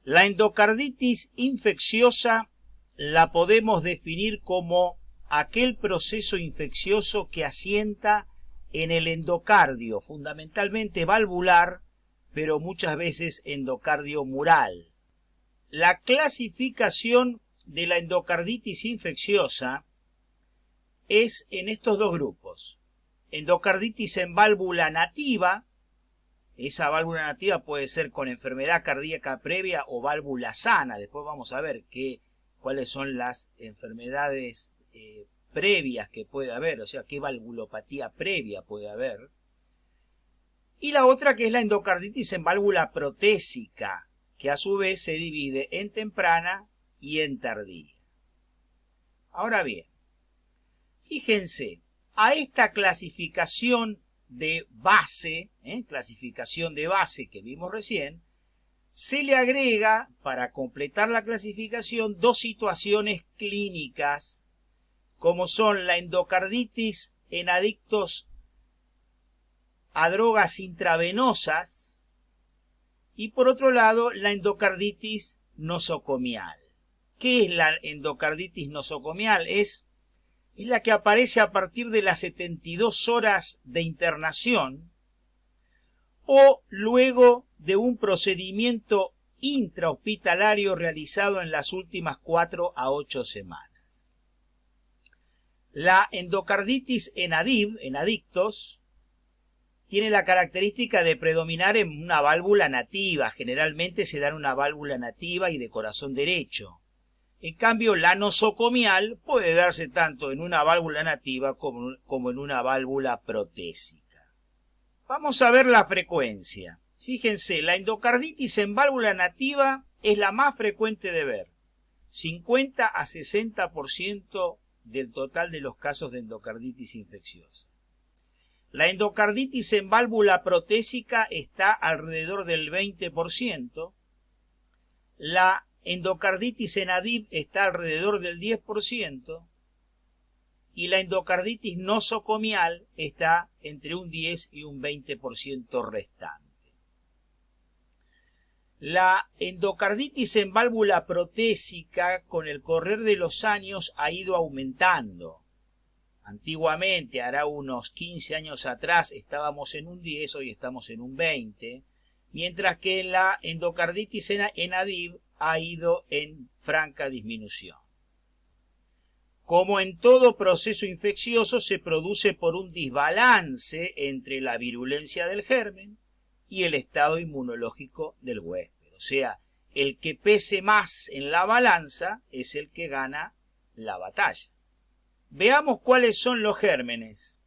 La endocarditis infecciosa la podemos definir como aquel proceso infeccioso que asienta en el endocardio, fundamentalmente valvular, pero muchas veces endocardio mural. La clasificación de la endocarditis infecciosa es en estos dos grupos. Endocarditis en válvula nativa. Esa válvula nativa puede ser con enfermedad cardíaca previa o válvula sana. Después vamos a ver cuáles son las enfermedades previas que puede haber, o sea, qué valvulopatía previa puede haber. Y la otra que es la endocarditis en válvula protésica, que a su vez se divide en temprana y en tardía. Ahora bien, fíjense, a esta clasificación de base, que vimos recién, se le agrega, para completar la clasificación, dos situaciones clínicas, como son la endocarditis en adictos a drogas intravenosas y, por otro lado, la endocarditis nosocomial. ¿Qué es la endocarditis nosocomial? Es la que aparece a partir de las 72 horas de internación o luego de un procedimiento intrahospitalario realizado en las últimas 4 a 8 semanas. La endocarditis en ADIV, en adictos, tiene la característica de predominar en una válvula nativa. Generalmente se da en una válvula nativa y de corazón derecho. En cambio, la nosocomial puede darse tanto en una válvula nativa como en una válvula protésica. Vamos a ver la frecuencia. Fíjense, la endocarditis en válvula nativa es la más frecuente de ver. 50 a 60% del total de los casos de endocarditis infecciosa. La endocarditis en válvula protésica está alrededor del 20%. La endocarditis en ADIV está alrededor del 10%. Y la endocarditis nosocomial está entre un 10 y un 20% restante. La endocarditis en válvula protésica con el correr de los años ha ido aumentando. Antiguamente, hará unos 15 años atrás, estábamos en un 10, hoy estamos en un 20, mientras que la endocarditis en ADIV ha ido en franca disminución. Como en todo proceso infeccioso, se produce por un desbalance entre la virulencia del germen y el estado inmunológico del huésped. O sea, el que pese más en la balanza es el que gana la batalla. Veamos cuáles son los gérmenes.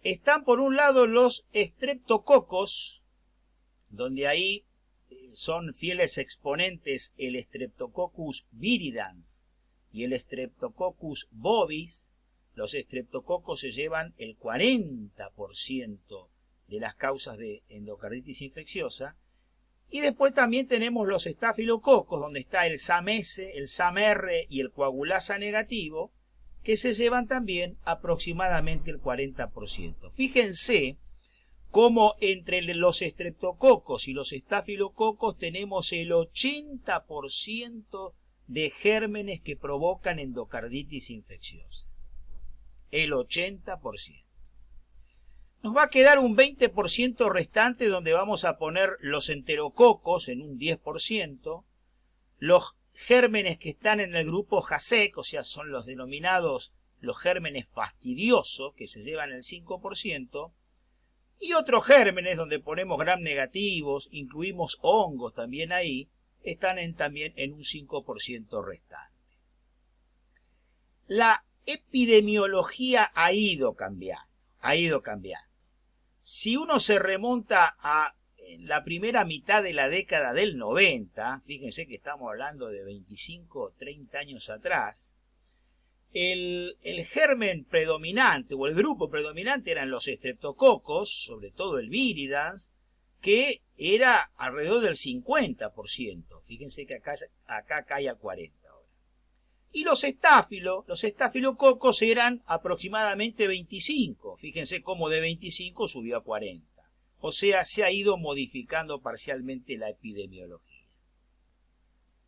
Están por un lado los streptococos, donde ahí son fieles exponentes el Streptococcus viridans y el Streptococcus bovis. Los streptococos se llevan el 40% de las causas de endocarditis infecciosa. Y después también tenemos los estafilococos, donde está el SAM-S, el SAM-R y el coagulasa negativo, que se llevan también aproximadamente el 40%. Fíjense cómo entre los estreptococos y los estafilococos tenemos el 80% de gérmenes que provocan endocarditis infecciosa. El 80%. Nos va a quedar un 20% restante donde vamos a poner los enterococos en un 10%, los gérmenes que están en el grupo JASEC, o sea, son los denominados los gérmenes fastidiosos, que se llevan el 5%, y otros gérmenes donde ponemos gram negativos, incluimos hongos también ahí, están también en un 5% restante. La epidemiología ha ido cambiando. Si uno se remonta a la primera mitad de la década del 90, fíjense que estamos hablando de 25 o 30 años atrás, el germen predominante o el grupo predominante eran los estreptococos, sobre todo el viridans, que era alrededor del 50%. Fíjense que acá cae al 40%. Y los estafilococos eran aproximadamente 25. Fíjense cómo de 25 subió a 40. O sea, se ha ido modificando parcialmente la epidemiología.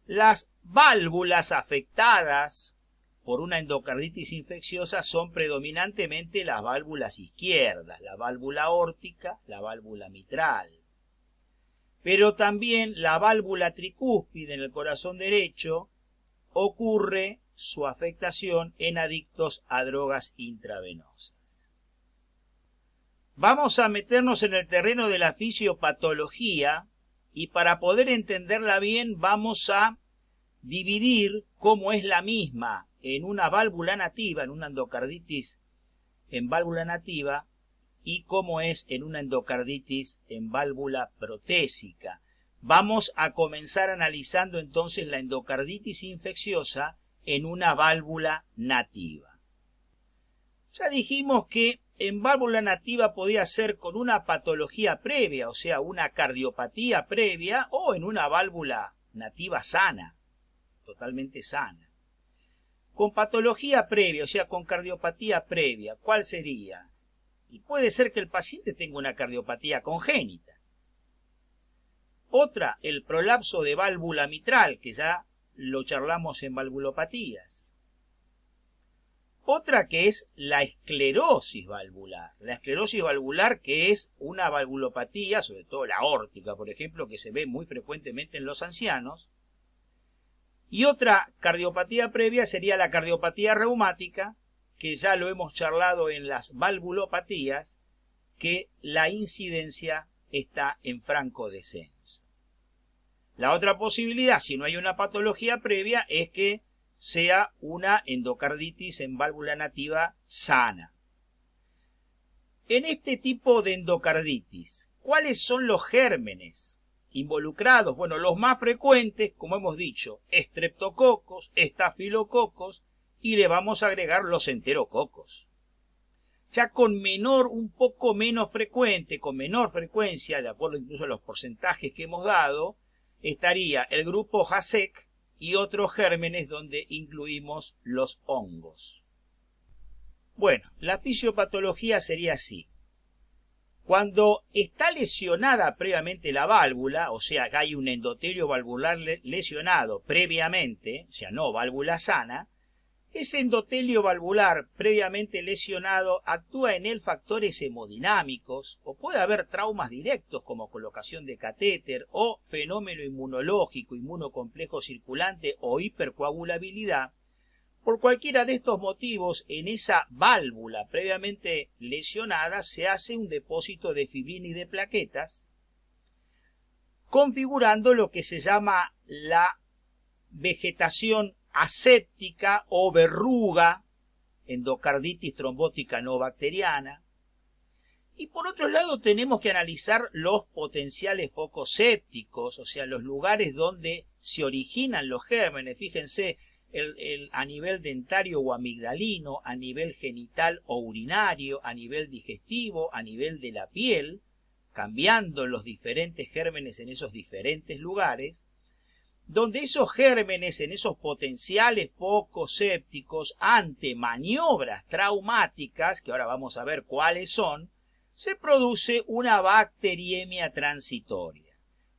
Las válvulas afectadas por una endocarditis infecciosa son predominantemente las válvulas izquierdas, la válvula aórtica, la válvula mitral. Pero también la válvula tricúspide en el corazón derecho ocurre su afectación en adictos a drogas intravenosas. Vamos a meternos en el terreno de la fisiopatología y para poder entenderla bien vamos a dividir cómo es la misma en una válvula nativa, en una endocarditis en válvula nativa, y cómo es en una endocarditis en válvula protésica. Vamos a comenzar analizando entonces la endocarditis infecciosa en una válvula nativa. Ya dijimos que en válvula nativa podía ser con una patología previa, o sea, una cardiopatía previa, o en una válvula nativa sana, totalmente sana. Con patología previa, o sea, con cardiopatía previa, ¿cuál sería? Y puede ser que el paciente tenga una cardiopatía congénita. Otra, el prolapso de válvula mitral, que ya lo charlamos en valvulopatías. Otra que es la esclerosis valvular. La esclerosis valvular que es una valvulopatía, sobre todo la aórtica, por ejemplo, que se ve muy frecuentemente en los ancianos. Y otra cardiopatía previa sería la cardiopatía reumática, que ya lo hemos charlado en las valvulopatías, que la incidencia está en franco descenso. La otra posibilidad, si no hay una patología previa, es que sea una endocarditis en válvula nativa sana. En este tipo de endocarditis, ¿cuáles son los gérmenes involucrados? Bueno, los más frecuentes, como hemos dicho, estreptococos, estafilococos, y le vamos a agregar los enterococos. Ya con un poco menos frecuente, con menor frecuencia, de acuerdo incluso a los porcentajes que hemos dado, estaría el grupo JASEC y otros gérmenes donde incluimos los hongos. Bueno, la fisiopatología sería así. Cuando está lesionada previamente la válvula, o sea que hay un endotelio valvular lesionado previamente, o sea no válvula sana, ese endotelio valvular previamente lesionado actúa en él factores hemodinámicos, o puede haber traumas directos como colocación de catéter o fenómeno inmunológico, inmunocomplejo circulante o hipercoagulabilidad. Por cualquiera de estos motivos, en esa válvula previamente lesionada se hace un depósito de fibrina y de plaquetas, configurando lo que se llama la vegetación aséptica o verruga, endocarditis trombótica no bacteriana. Y por otro lado tenemos que analizar los potenciales focos sépticos, o sea, los lugares donde se originan los gérmenes. Fíjense, a nivel dentario o amigdalino, a nivel genital o urinario, a nivel digestivo, a nivel de la piel, cambiando los diferentes gérmenes en esos diferentes lugares, donde esos gérmenes, en esos potenciales focos sépticos, ante maniobras traumáticas, que ahora vamos a ver cuáles son, se produce una bacteriemia transitoria.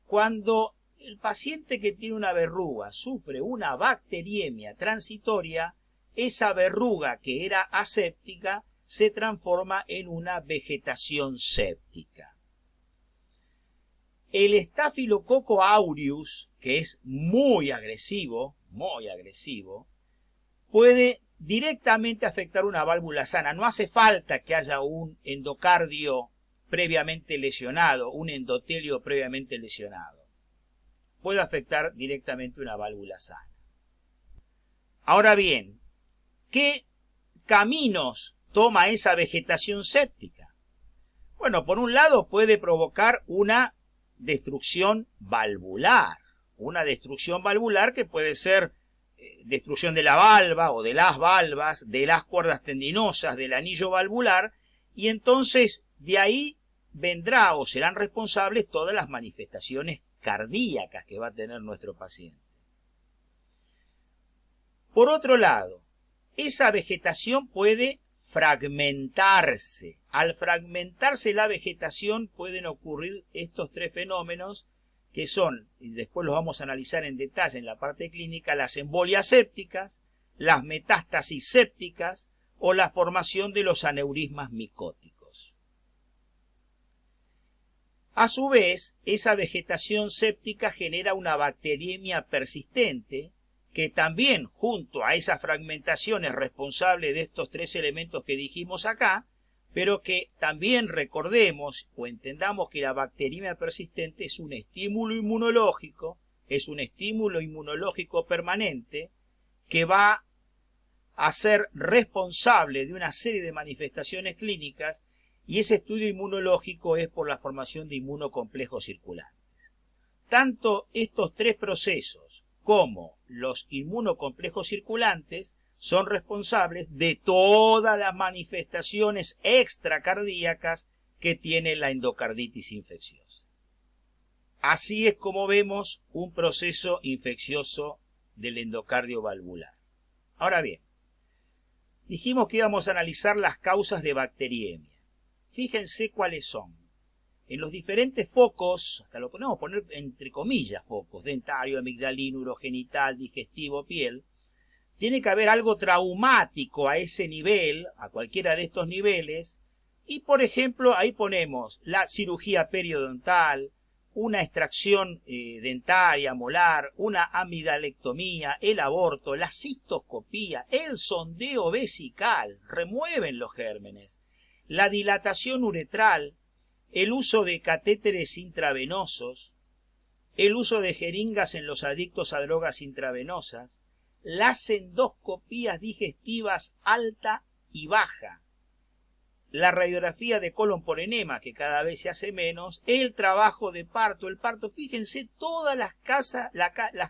Cuando el paciente que tiene una verruga sufre una bacteriemia transitoria, esa verruga que era aséptica se transforma en una vegetación séptica. El Staphylococcus aureus, que es muy agresivo, puede directamente afectar una válvula sana. No hace falta que haya un endocardio previamente lesionado, un endotelio previamente lesionado. Puede afectar directamente una válvula sana. Ahora bien, ¿qué caminos toma esa vegetación séptica? Bueno, por un lado puede provocar una destrucción valvular. Una destrucción valvular que puede ser destrucción de la valva o de las valvas, de las cuerdas tendinosas, del anillo valvular, y entonces de ahí vendrá o serán responsables todas las manifestaciones cardíacas que va a tener nuestro paciente. Por otro lado, esa vegetación puede fragmentarse. Al fragmentarse la vegetación pueden ocurrir estos tres fenómenos que son, y después los vamos a analizar en detalle en la parte clínica, las embolias sépticas, las metástasis sépticas o la formación de los aneurismas micóticos. A su vez, esa vegetación séptica genera una bacteriemia persistente que también, junto a esa fragmentación, es responsable de estos tres elementos que dijimos acá, pero que también recordemos o entendamos que la bacteriemia persistente es un estímulo inmunológico permanente que va a ser responsable de una serie de manifestaciones clínicas, y ese estudio inmunológico es por la formación de inmunocomplejos circulantes. Tanto estos tres procesos como los inmunocomplejos circulantes son responsables de todas las manifestaciones extracardíacas que tiene la endocarditis infecciosa. Así es como vemos un proceso infeccioso del endocardio valvular. Ahora bien, dijimos que íbamos a analizar las causas de bacteriemia. Fíjense cuáles son. En los diferentes focos, hasta lo podemos poner entre comillas focos, dentario, amigdalino, urogenital, digestivo, piel, tiene que haber algo traumático a ese nivel, a cualquiera de estos niveles, y por ejemplo ahí ponemos la cirugía periodontal, una extracción dentaria, molar, una amidalectomía, el aborto, la cistoscopía, el sondeo vesical, remueven los gérmenes, la dilatación uretral, el uso de catéteres intravenosos, el uso de jeringas en los adictos a drogas intravenosas, las endoscopías digestivas alta y baja, la radiografía de colon por enema, que cada vez se hace menos, el trabajo de parto, el parto. Fíjense todas las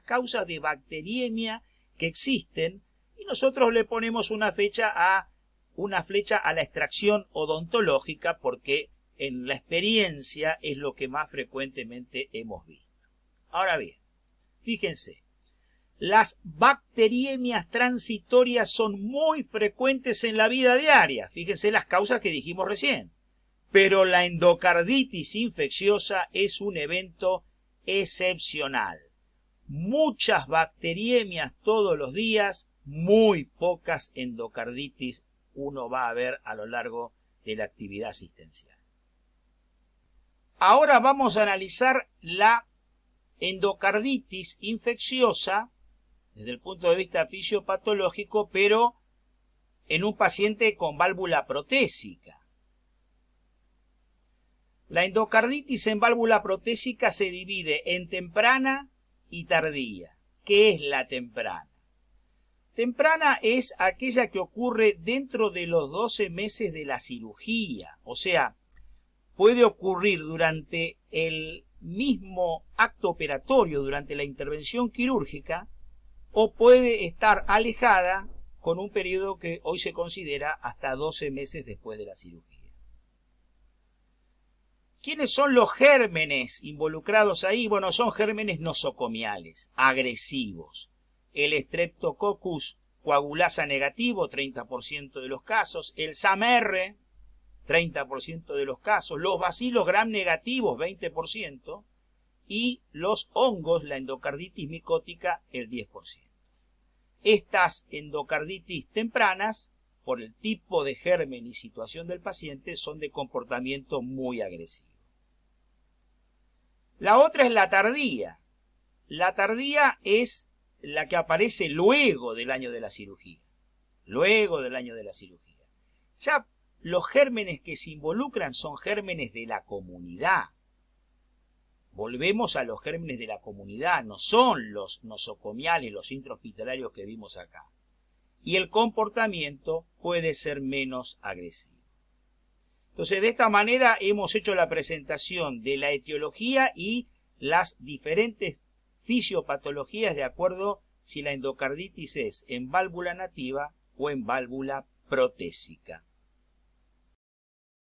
causas de bacteriemia que existen, y nosotros le ponemos una flecha a la extracción odontológica porque en la experiencia es lo que más frecuentemente hemos visto. Ahora bien, fíjense, las bacteriemias transitorias son muy frecuentes en la vida diaria. Fíjense las causas que dijimos recién. Pero la endocarditis infecciosa es un evento excepcional. Muchas bacteriemias todos los días, muy pocas endocarditis uno va a ver a lo largo de la actividad asistencial. Ahora vamos a analizar la endocarditis infecciosa desde el punto de vista fisiopatológico, pero en un paciente con válvula protésica. La endocarditis en válvula protésica se divide en temprana y tardía. ¿Qué es la temprana? Temprana es aquella que ocurre dentro de los 12 meses de la cirugía, o sea, puede ocurrir durante el mismo acto operatorio, durante la intervención quirúrgica, o puede estar alejada con un periodo que hoy se considera hasta 12 meses después de la cirugía. ¿Quiénes son los gérmenes involucrados ahí? Bueno, son gérmenes nosocomiales, agresivos. El Streptococcus coagulasa negativo, 30% de los casos. El SAM-R, 30% de los casos. Los bacilos gram negativos, 20%. Y los hongos, la endocarditis micótica, el 10%. Estas endocarditis tempranas, por el tipo de germen y situación del paciente, son de comportamiento muy agresivo. La otra es la tardía. La tardía es la que aparece luego del año de la cirugía. Luego del año de la cirugía. Ya los gérmenes que se involucran son gérmenes de la comunidad. Volvemos a los gérmenes de la comunidad, no son los nosocomiales, los intrahospitalarios que vimos acá. Y el comportamiento puede ser menos agresivo. Entonces, de esta manera hemos hecho la presentación de la etiología y las diferentes fisiopatologías de acuerdo si la endocarditis es en válvula nativa o en válvula protésica.